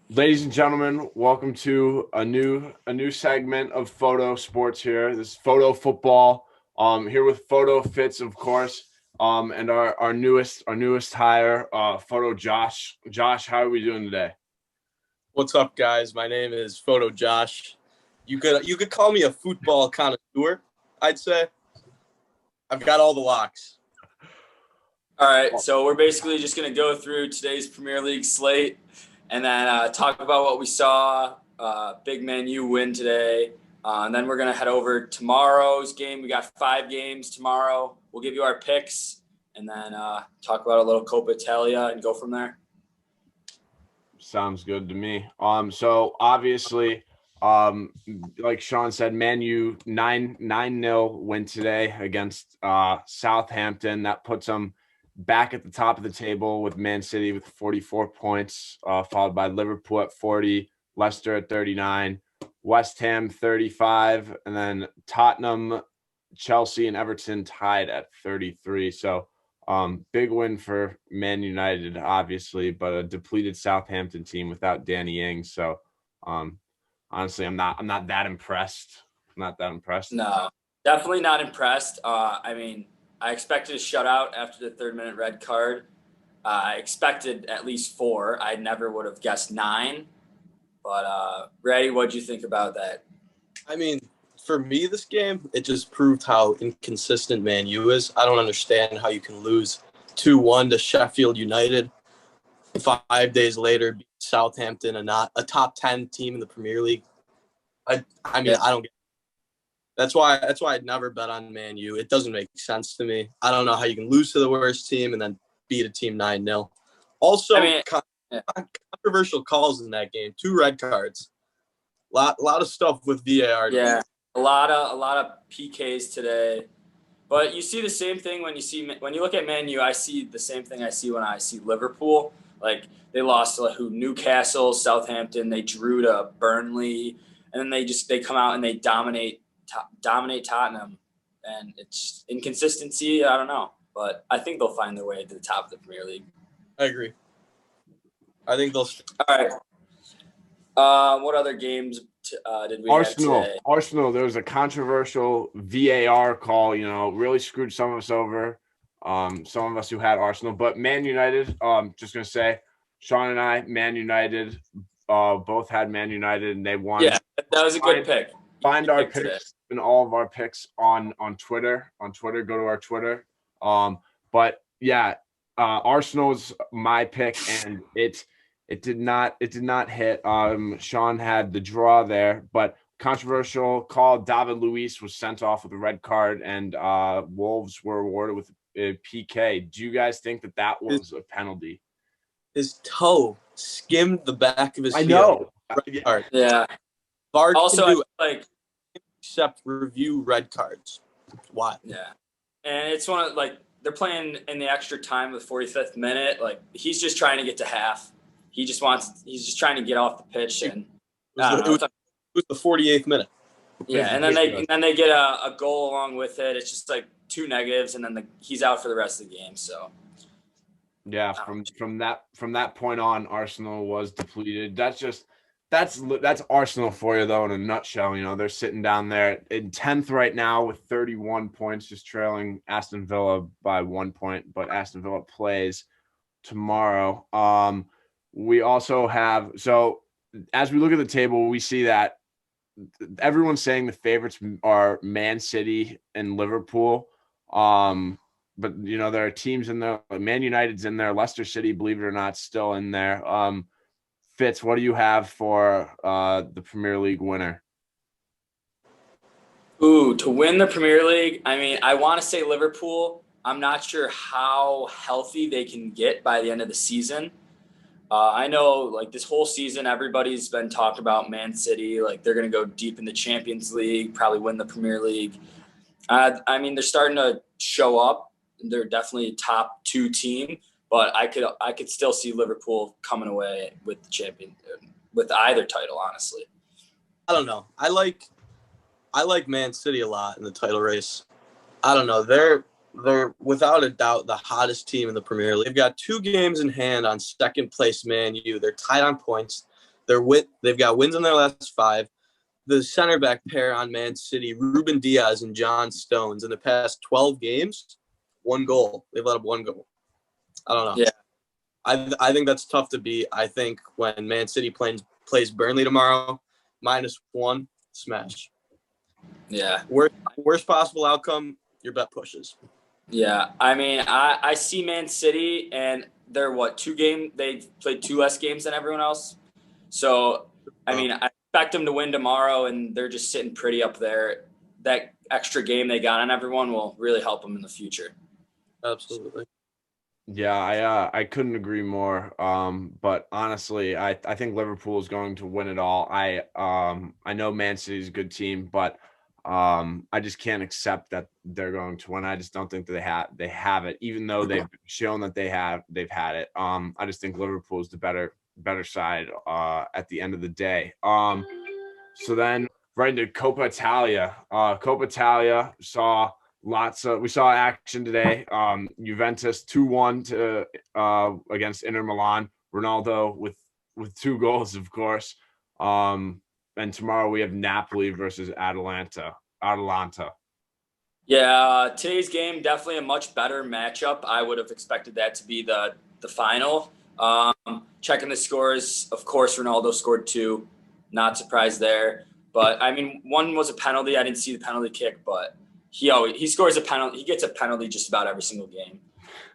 Ladies and gentlemen, welcome to a new segment of Photo Sports here. This is Foto Football. Here with Foto Fitz, of course, and our newest hire, Foto Josh. Josh, how are we doing today? What's up, guys? My name is Foto Josh. You could call me a football connoisseur, I'd say. I've got all the locks. All right, so we're basically just going to go through today's Premier League slate and then talk about what we saw. Big Man U win today. And then we're going to head over tomorrow's game. We got 5 games tomorrow. We'll give you our picks and then talk about a little Coppa Italia and go from there. Sounds good to me. So obviously, like Sean said, Man U 9-0 win today against Southampton. That puts them back at the top of the table with Man City with 44 points, followed by Liverpool at 40, Leicester at 39, West Ham 35, and then Tottenham, Chelsea, and Everton tied at 33. So big win for Man United, obviously, but a depleted Southampton team without Danny Ings. So honestly, I'm not that impressed. No, definitely not impressed. I expected a shutout after the 3rd-minute red card. I expected at least 4. I never would have guessed 9. But Ray, what'd you think about that? I mean, for me, this game, it just proved how inconsistent Man U is. I don't understand how you can lose 2-1 to Sheffield United. 5 days later, beat Southampton, and not a top 10 team in the Premier League. I don't get it. That's why I'd never bet on Man U. It doesn't make sense to me. I don't know how you can lose to the worst team and then beat a team 9-0. Also, controversial calls in that game. 2 red cards. Lot of stuff with VAR. Yeah, a lot of PKs today. But you see the same thing when you look at Man U. I see the same thing I see when I see Liverpool. Like they lost to Newcastle, Southampton. They drew to Burnley, and then they come out and they dominate Tottenham, and it's inconsistency. I don't know, but I think they'll find their way to the top of the Premier League. I agree. I think they'll. All right. What other games did we have today? Arsenal. There was a controversial VAR call. Really screwed some of us over. Some of us who had Arsenal, but Man United. Just gonna say, Sean and I, Man United, both had Man United, and they won. Yeah, that was a good pick. Find our picks and all of our picks on Twitter. Go to our Twitter. But yeah, Arsenal's my pick, and it did not hit. Sean had the draw there, but controversial call. David Luiz was sent off with a red card, and Wolves were awarded with a PK. Do you guys think that was a penalty? His toe skimmed the back of his heel. I know. Yeah. VAR also, except review red cards. Why? Yeah, and it's one of they're playing in the extra time of the 45th minute. Like he's just trying to get to half. He's just trying to get off the pitch, and it was the 48th minute. Yeah, and then they get a goal along with it. It's just like 2 negatives, and then he's out for the rest of the game. So. Yeah, from that point on, Arsenal was depleted. That's Arsenal for you, though, in a nutshell. They're sitting down there in 10th right now with 31 points, just trailing Aston Villa by 1 point. But Aston Villa plays tomorrow. We also have – so as we look at the table, we see that everyone's saying the favorites are Man City and Liverpool. But, there are teams in there. Man United's in there. Leicester City, believe it or not, still in there. Fitz, what do you have for the Premier League winner? To win the Premier League, I want to say Liverpool. I'm not sure how healthy they can get by the end of the season. I know, this whole season, everybody's been talking about Man City. They're going to go deep in the Champions League, probably win the Premier League. They're starting to show up. They're definitely a top 2 team. But I could still see Liverpool coming away with the champion, with either title, honestly. I don't know. I like Man City a lot in the title race. I don't know. They're without a doubt the hottest team in the Premier League. They've got 2 games in hand on second place Man U. They're tied on points. They've got wins in their last 5. The center back pair on Man City, Ruben Diaz and John Stones, in the past 12 games, 1 goal. They've let up 1 goal. I don't know. Yeah. I think that's tough to beat. I think when Man City plays Burnley tomorrow, -1, smash. Yeah. Worst possible outcome, your bet pushes. Yeah. I mean, I see Man City, and they're they played 2 less games than everyone else. So, I mean, I expect them to win tomorrow, and they're just sitting pretty up there. That extra game they got on everyone will really help them in the future. Absolutely. Yeah, I couldn't agree more. But honestly, I think Liverpool is going to win it all. I know Man City's a good team, but I just can't accept that they're going to win. I just don't think that they have it, even though they've shown that they've had it. I just think Liverpool is the better side at the end of the day. So then right into Coppa Italia. Coppa Italia we saw action today. Juventus 2-1 against Inter Milan. Ronaldo with 2 goals, of course. And tomorrow we have Napoli versus Atalanta. Yeah, today's game definitely a much better matchup. I would have expected that to be the final. Checking the scores, of course, Ronaldo scored 2. Not surprised there. But I mean, 1 was a penalty. I didn't see the penalty kick, but he scores a penalty. He gets a penalty just about every single game.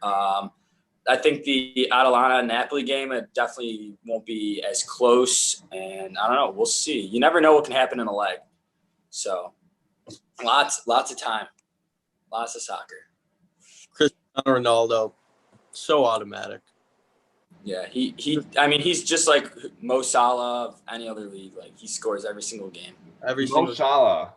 I think the Atalanta-Napoli game, it definitely won't be as close. And I don't know. We'll see. You never know what can happen in a leg. So lots of time. Lots of soccer. Cristiano Ronaldo, so automatic. Yeah, I mean, he's just like Mo Salah of any other league. Like, he scores every single game. Mo Salah.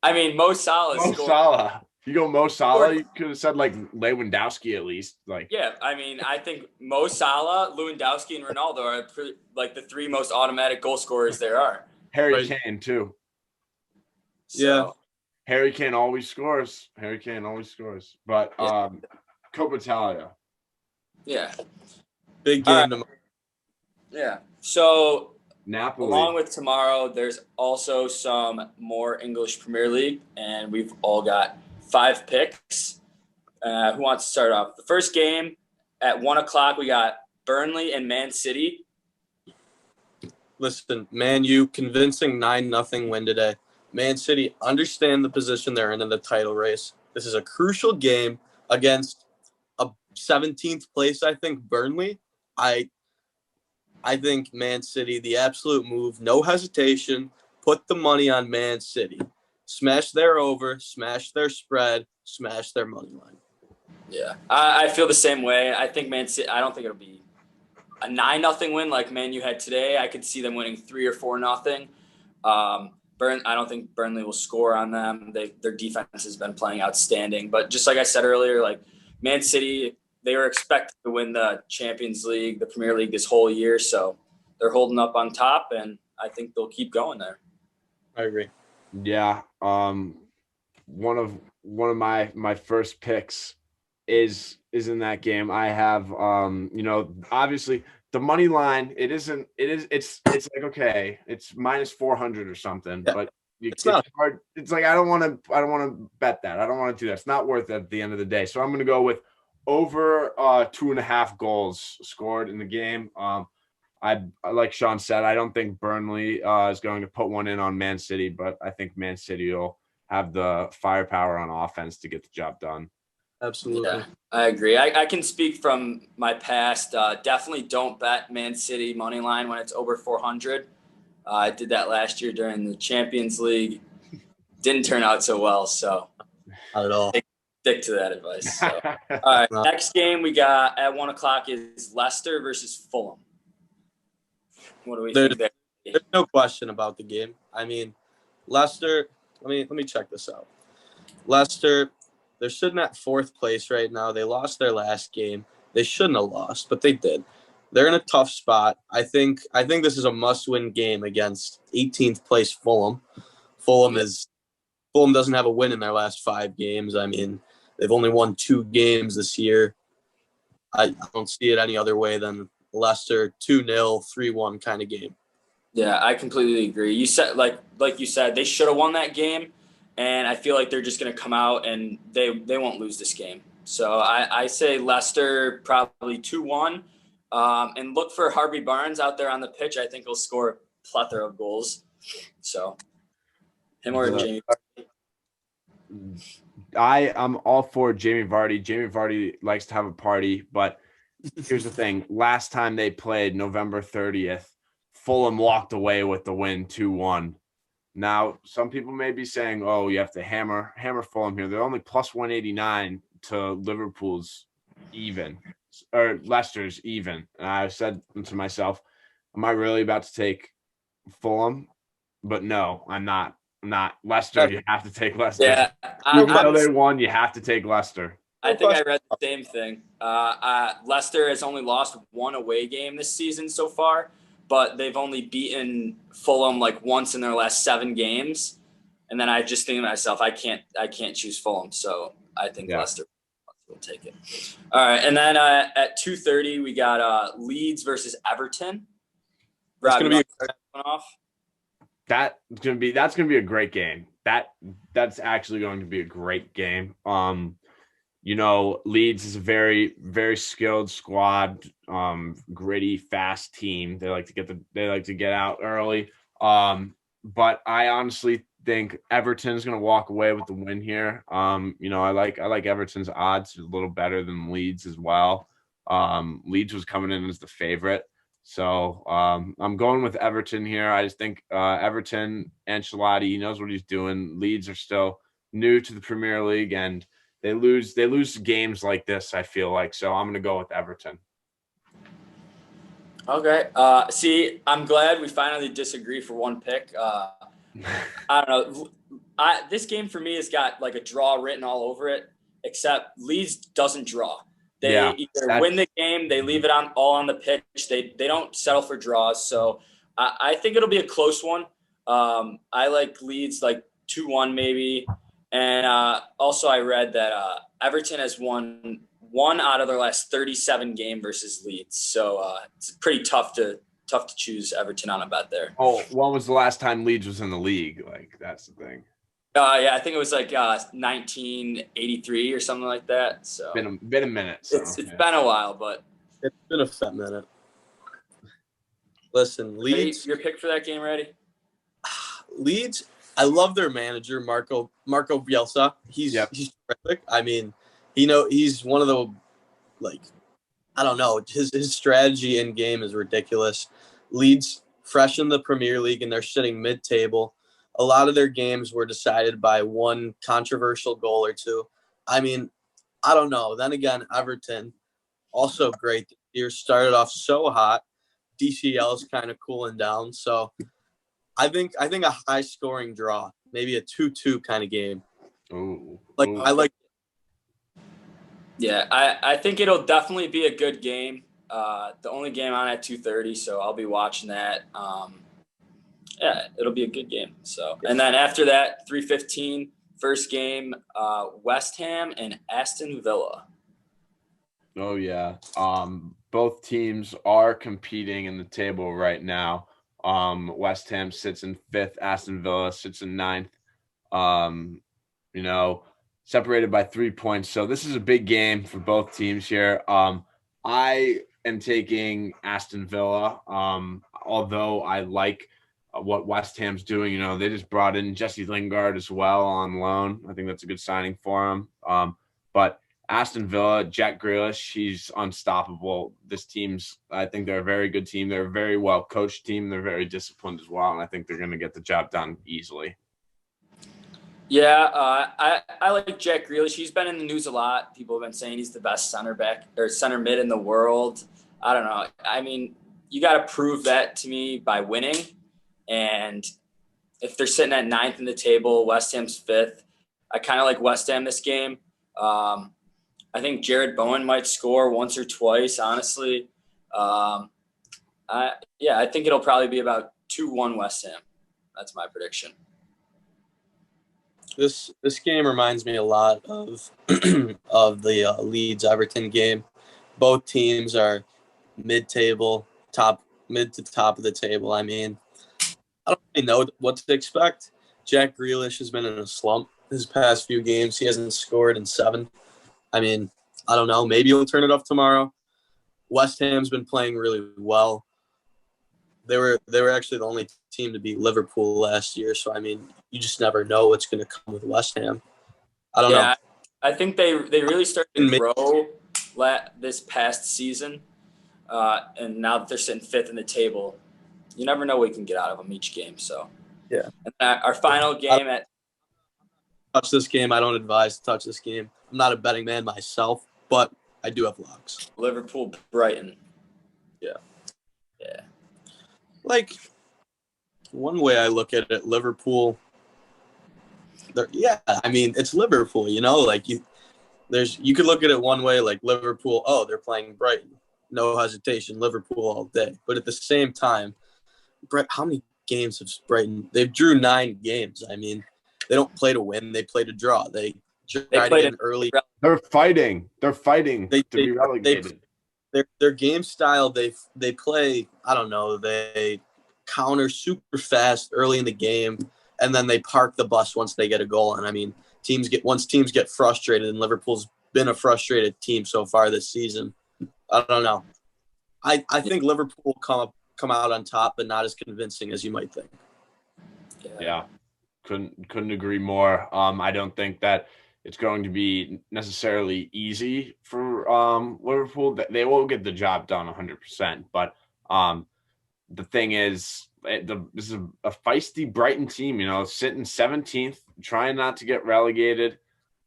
I mean, Mo Salah. You go Mo Salah, you could have said like Lewandowski at least. Like, yeah, I mean, I think Mo Salah, Lewandowski, and Ronaldo are like the 3 most automatic goal scorers there are. Harry Kane too. So, yeah, Harry Kane always scores. But Coppa Italia. Yeah. Big game tomorrow. Yeah. So Napoli. along with tomorrow, there's also some more English Premier League, and we've all got 5 picks. Who wants to start off? The first game at 1:00, we got Burnley and Man City. Listen, Man U, convincing 9-0 win today. Man City understand the position they're in the title race. This is a crucial game against a 17th place, I think, Burnley. I think Man City, the absolute move, no hesitation, put the money on Man City. Smash their over, smash their spread, smash their money line. Yeah, I feel the same way. I think Man City, I don't think it'll be a 9-0 win like Man U had today. I could see them winning 3 or 4-0. I don't think Burnley will score on them. Their defense has been playing outstanding. But just like I said earlier, like Man City, they were expected to win the Champions League, the Premier League this whole year. So they're holding up on top, and I think they'll keep going there. I agree. Yeah. One of my first picks is in that game. I have obviously the money line, it's like, okay, it's -400 or something, yeah. but it's hard. It's like I don't want to bet that. I don't want to do that. It's not worth it at the end of the day. So I'm going to go with over 2.5 goals scored in the game. I like Sean said, I don't think Burnley is going to put one in on Man City, but I think Man City will have the firepower on offense to get the job done. Absolutely. Yeah, I agree. I can speak from my past. Definitely don't bet Man City money line when it's over 400. I did that last year during the Champions League. Didn't turn out so well, so not at all. Stick to that advice. So. All right, next game we got at 1:00 is Leicester versus Fulham. What do we think there? There's no question about the game. I mean, Leicester. Let me check this out. Leicester. They're sitting at 4th place right now. They lost their last game. They shouldn't have lost, but they did. They're in a tough spot. I think this is a must-win game against 18th place Fulham. Fulham doesn't have a win in their last 5 games. I mean, they've only won 2 games this year. I don't see it any other way than Leicester 2-0, 3-1 kind of game. Yeah, I completely agree. You said like you said, they should have won that game, and I feel like they're just going to come out and they won't lose this game. So I say Leicester probably 2-1, and look for Harvey Barnes out there on the pitch. I think he'll score a plethora of goals. So him or Jamie. I'm all for Jamie Vardy. Jamie Vardy likes to have a party, but here's the thing. Last time they played, November 30th, Fulham walked away with the win 2-1. Now, some people may be saying, oh, you have to hammer Fulham here. They're only plus 189 to Liverpool's even, or Leicester's even. And I said to myself, am I really about to take Fulham? But no, I'm not. Leicester, you have to take Leicester. Yeah, Even though they won, you have to take Leicester. I think I read the same thing. Leicester has only lost one away game this season so far, but they've only beaten Fulham like once in their last 7 games. And then I just think to myself, I can't choose Fulham, so I think Leicester will take it. All right, and then at 2:30 we got Leeds versus Everton. That's going to be that's gonna be a great game. That's actually going to be a great game. Leeds is a very, very skilled squad, gritty, fast team. They like to get out early. But I honestly think Everton's gonna walk away with the win here. I like Everton's odds a little better than Leeds as well. Leeds was coming in as the favorite. So I'm going with Everton here. I just think Everton, Ancelotti, he knows what he's doing. Leeds are still new to the Premier League, and they lose games like this, I feel like. So I'm going to go with Everton. Okay. See, I'm glad we finally disagree for one pick. I don't know. This game for me has got like a draw written all over it, except Leeds doesn't draw. They either win the game, they leave it all on the pitch. They don't settle for draws. So I think it'll be a close one. I like Leeds like 2-1 maybe. And also I read that Everton has won 1 out of their last 37 game versus Leeds. So it's pretty tough to choose Everton on a bet there. Oh, when was the last time Leeds was in the league? Like, that's the thing. Yeah, I think it was like 1983 or something like that. So been a minute. So, it's been a while, but it's been a fat minute. Listen, Leeds. Your pick for that game ready? Leeds. I love their manager, Marco Bielsa. He's terrific. I mean, he's one of the I don't know. His strategy in game is ridiculous. Leeds fresh in the Premier League and they're sitting mid-table. A lot of their games were decided by one controversial goal or two. I mean, I don't know. Then again, Everton, also great this year, started off so hot. DCL is kind of cooling down. So I think a high-scoring draw, maybe a 2-2 kind of game. Ooh. I like. Yeah, I think it'll definitely be a good game. The only game on at 2:30, so I'll be watching that. Yeah, it'll be a good game. So, and then after that, 3:15, first game, West Ham and Aston Villa. Oh yeah. Both teams are competing in the table right now. West Ham sits in 5th, Aston Villa sits in 9th. Separated by 3 points. So this is a big game for both teams here. I am taking Aston Villa. Although I like what West Ham's doing. They just brought in Jesse Lingard as well on loan. I think that's a good signing for him. But Aston Villa, Jack Grealish, he's unstoppable. I think they're a very good team. They're a very well coached team. They're very disciplined as well, and I think they're going to get the job done easily. Yeah, I like Jack Grealish. He's been in the news a lot. People have been saying he's the best center mid in the world. I don't know. I mean, you got to prove that to me by winning. And if they're sitting at 9th in the table, West Ham's 5th. I kind of like West Ham this game. I think Jared Bowen might score once or twice, honestly. I think it'll probably be about 2-1 West Ham. That's my prediction. This game reminds me a lot of of the Leeds Everton game. Both teams are mid-table, top mid to top of the table. I mean, I don't really know what to expect. Jack Grealish has been in a slump his past few games. He hasn't scored in 7. I mean, I don't know. Maybe he'll turn it off tomorrow. West Ham's been playing really well. They were actually the only team to beat Liverpool last year. So, I mean, you just never know what's going to come with West Ham. I don't know. I think they really started to grow this past season. And now that they're sitting 5th in the table, you never know what you can get out of them each game. So, yeah. And our final game touch this game. I don't advise to touch this game. I'm not a betting man myself, but I do have locks. Liverpool-Brighton. Yeah. Yeah. Like, one way I look at it, Liverpool. I mean, it's Liverpool, you know. Like you could look at it one way, like Liverpool. Oh, they're playing Brighton, no hesitation, Liverpool all day. But at the same time, how many games have Brighton? They've drew 9 games. I mean, they don't play to win; they play to draw. They try to get early. They're fighting. They're fighting to be relegated. Their game style, they play. I don't know. They counter super fast early in the game, and then they park the bus once they get a goal. And I mean, once teams get frustrated, and Liverpool's been a frustrated team so far this season. I don't know. I think Liverpool will come out on top, but not as convincing as you might think. Yeah. Couldn't agree more. I don't think that it's going to be necessarily easy for Liverpool. They will get the job done 100%. But the thing is, this is a feisty Brighton team, you know, sitting 17th, trying not to get relegated.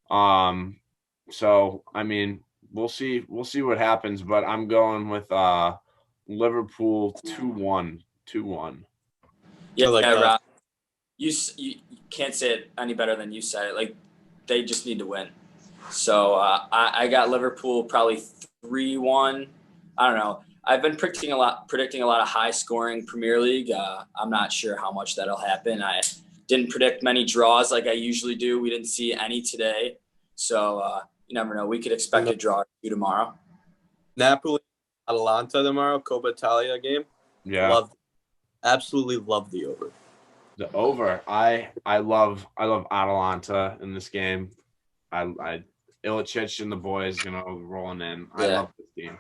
So, I mean, we'll see what happens. But I'm going with Liverpool 2-1. 2-1. Yeah, Rob. You can't say it any better than you said it. Like, they just need to win. So I got Liverpool probably 3-1. I don't know. I've been predicting a lot of high-scoring Premier League. I'm not sure how much that'll happen. I didn't predict many draws like I usually do. We didn't see any today. So you never know. We could expect a draw or 2 tomorrow. Napoli, Atalanta tomorrow, Coppa Italia game. Yeah. Absolutely love the over. The over. I love Atalanta in this game. I Ilicic and the boys, you know, rolling in. I love this game.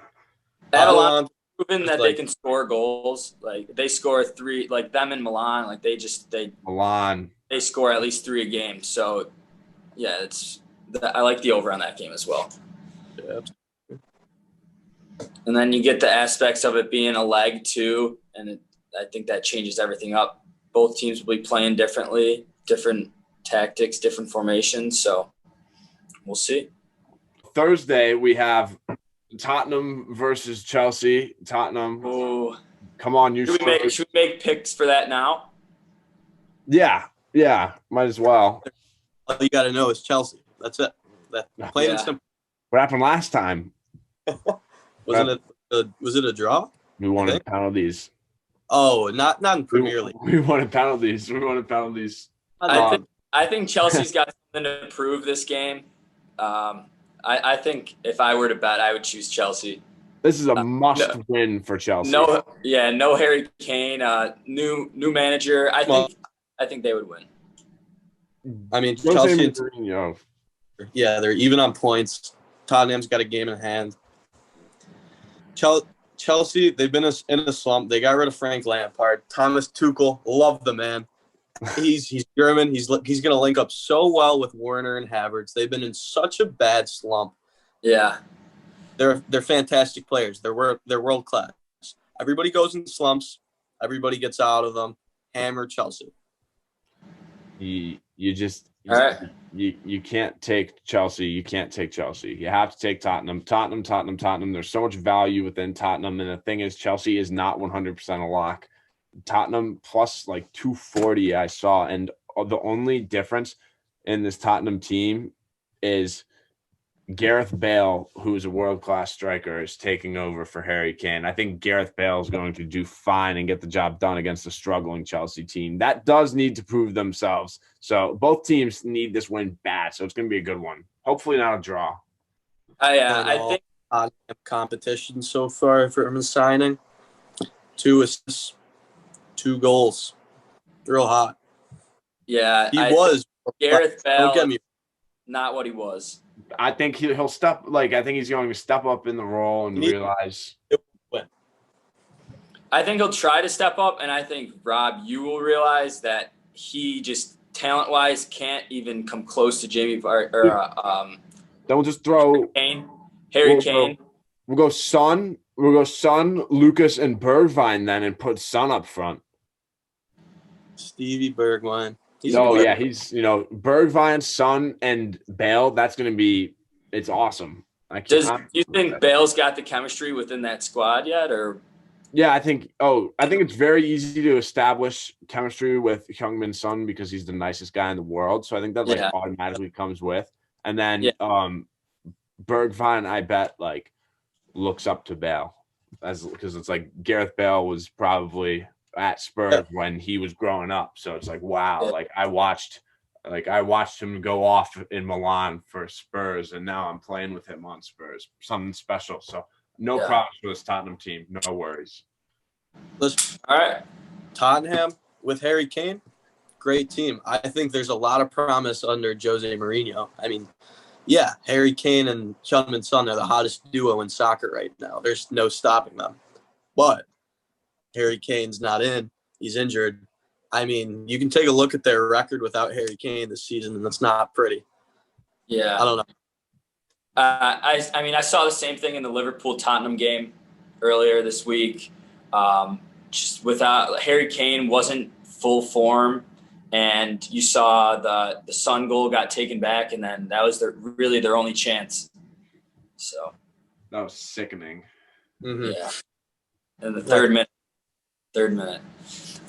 Atalanta proven that they can score goals. Like they score 3, like them in Milan. Like they score at least 3 a game. So yeah, I like the over on that game as well. Yeah. And then you get the aspects of it being a leg too, and I think that changes everything up. Both teams will be playing differently, different tactics, different formations. So we'll see. Thursday, we have Tottenham versus Chelsea. Tottenham. Ooh. Come on, should we make picks for that now? Yeah, might as well. All you got to know is Chelsea. That's it. Plain and simple. What happened last time? Was it a draw? We won in penalties. Oh, not in Premier League. We won in penalties. I think Chelsea's got something to prove this game. I think if I were to bet, I would choose Chelsea. This is a must-win for Chelsea. No Harry Kane, new manager. I think they would win. I mean, Chelsea. Yeah, they're even on points. Tottenham's got a game in hand. Chelsea, they've been in a slump. They got rid of Frank Lampard. Thomas Tuchel, love the man. He's German. He's going to link up so well with Werner and Havertz. They've been in such a bad slump. Yeah, they're fantastic players. They're world class. Everybody goes in slumps. Everybody gets out of them. Hammer Chelsea. You can't take Chelsea. You can't take Chelsea. You have to take Tottenham. Tottenham. There's so much value within Tottenham. And the thing is, Chelsea is not 100% a lock. Tottenham plus like 240 I saw. And the only difference in this Tottenham team is Gareth Bale, who's a world-class striker, is taking over for Harry Kane. I think Gareth Bale is going to do fine and get the job done against a struggling Chelsea team. That does need to prove themselves. So both teams need this win bad, so it's going to be a good one. Hopefully not a draw. I think competition so far from signing. 2 assists, 2 goals. Real hot. Yeah, He was. Gareth Don't get Bale, me. not what he was. I think he'll step like I think he's going to step up in the role and realize. I think he'll try to step up, and I think, Rob, you will realize that he just talent-wise can't even come close to Jamie Vardy or Then we'll just throw Harry Kane. We'll go Son, Lucas, and Bergwijn then, and put Son up front. Stevie Bergwijn. He's Bergwijn, Son, and Bale. That's going to be it's awesome. Do you think Bale's got the chemistry within that squad yet, or? Yeah, I think it's very easy to establish chemistry with Heung-min Son because he's the nicest guy in the world. So I think that automatically comes with. And then Bergwijn, I bet looks up to Bale because it's like Gareth Bale was probably at Spurs when he was growing up. So it's like, wow, I watched him go off in Milan for Spurs, and now I'm playing with him on Spurs. Something special. So no problems for this Tottenham team. No worries. Listen, all right. Tottenham with Harry Kane, great team. I think there's a lot of promise under Jose Mourinho. I mean, yeah, Harry Kane and Heung-min Son are the hottest duo in soccer right now. There's no stopping them. But Harry Kane's not in. He's injured. I mean, you can take a look at their record without Harry Kane this season, and that's not pretty. Yeah. I don't know. I mean, I saw the same thing in the Liverpool-Tottenham game earlier this week. Just without Harry Kane wasn't full form, and you saw the Son goal got taken back, and then that was really their only chance. So that was sickening. Mm-hmm. Yeah. In the third minute.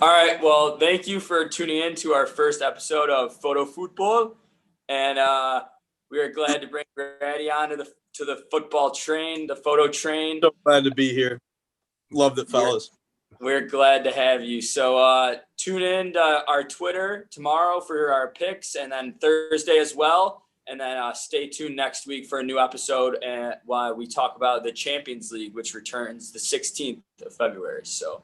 All right. Well, thank you for tuning in to our first episode of Foto Fútbol, and we are glad to bring Grady on to the football train, the photo train. So glad to be here. Loved it, fellas. We're glad to have you. So tune in to our Twitter tomorrow for our picks, and then Thursday as well. And then stay tuned next week for a new episode while we talk about the Champions League, which returns the 16th of February. So